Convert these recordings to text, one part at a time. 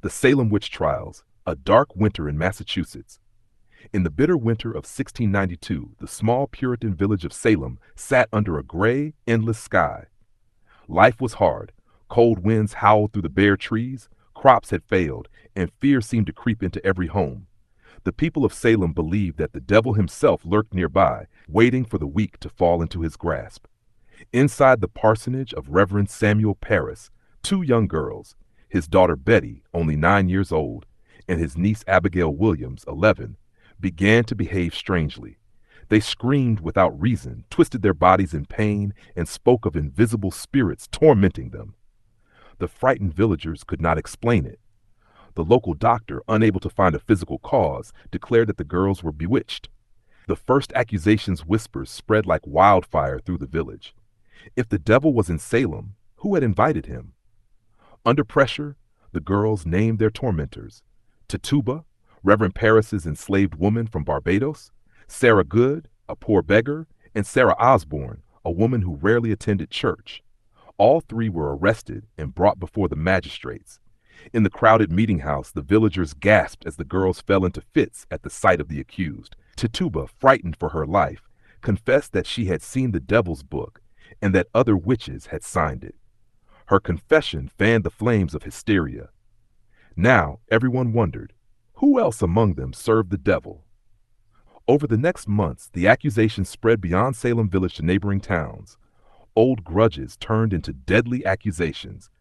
The Salem Witch Trials, a dark winter in Massachusetts. In the bitter winter of 1692, the small Puritan village of Salem sat under a gray, endless sky. Life was hard. Cold winds howled through the bare trees, crops had failed, and fear seemed to creep into every home. The people of Salem believed that the devil himself lurked nearby, waiting for the weak to fall into his grasp. Inside the parsonage of Reverend Samuel Parris, two young girls, his daughter Betty, only 9 years old, and his niece Abigail Williams, 11, began to behave strangely. They screamed without reason, twisted their bodies in pain, and spoke of invisible spirits tormenting them. The frightened villagers could not explain it. The local doctor, unable to find a physical cause, declared that the girls were bewitched. The first accusations' whispers spread like wildfire through the village. If the devil was in Salem, who had invited him? Under pressure, the girls named their tormentors: Tituba, Reverend Parris's enslaved woman from Barbados; Sarah Good, a poor beggar; and Sarah Osborne, a woman who rarely attended church. All three were arrested and brought before the magistrates. In the crowded meeting house, the villagers gasped as the girls fell into fits at the sight of the accused. Tituba, frightened for her life, confessed that she had seen the devil's book and that other witches had signed it. Her confession fanned the flames of hysteria. Now everyone wondered, who else among them served the devil? Over the next months, the accusations spread beyond Salem village to neighboring towns. Old grudges turned into deadly accusations.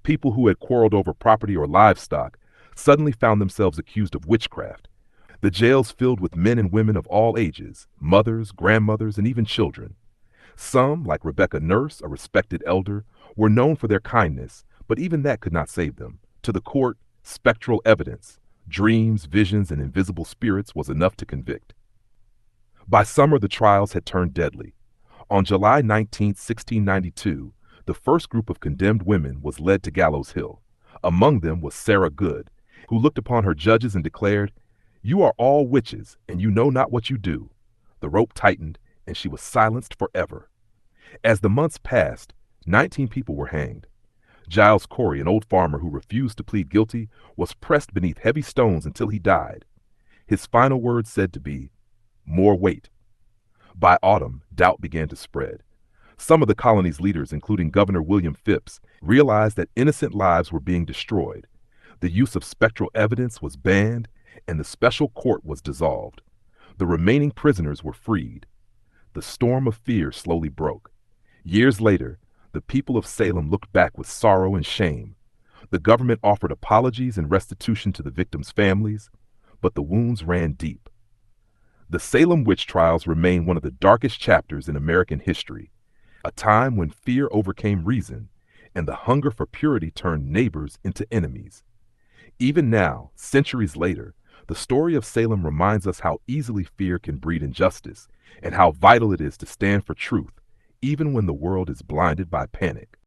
People who had quarreled over property or livestock suddenly found themselves accused of witchcraft. The jails filled with men and women of all ages, mothers, grandmothers, and even children. Some, like Rebecca Nurse, a respected elder, were known for their kindness, but even that could not save them. To the court, spectral evidence, dreams, visions, and invisible spirits was enough to convict. By summer, the trials had turned deadly. On July 19, 1692, the first group of condemned women was led to Gallows Hill. Among them was Sarah Good, who looked upon her judges and declared, "You are all witches, and you know not what you do." The rope tightened, and she was silenced forever. As the months passed, 19 people were hanged. Giles Corey, an old farmer who refused to plead guilty, was pressed beneath heavy stones until he died. His final words said to be, "More weight." By autumn, doubt began to spread. Some of the colony's leaders, including Governor William Phipps, realized that innocent lives were being destroyed. The use of spectral evidence was banned, and the special court was dissolved. The remaining prisoners were freed. The storm of fear slowly broke. Years later, the people of Salem looked back with sorrow and shame. The government offered apologies and restitution to the victims' families, but the wounds ran deep. The Salem witch trials remain one of the darkest chapters in American history, a time when fear overcame reason and the hunger for purity turned neighbors into enemies. Even now, centuries later, the story of Salem reminds us how easily fear can breed injustice and how vital it is to stand for truth, even when the world is blinded by panic.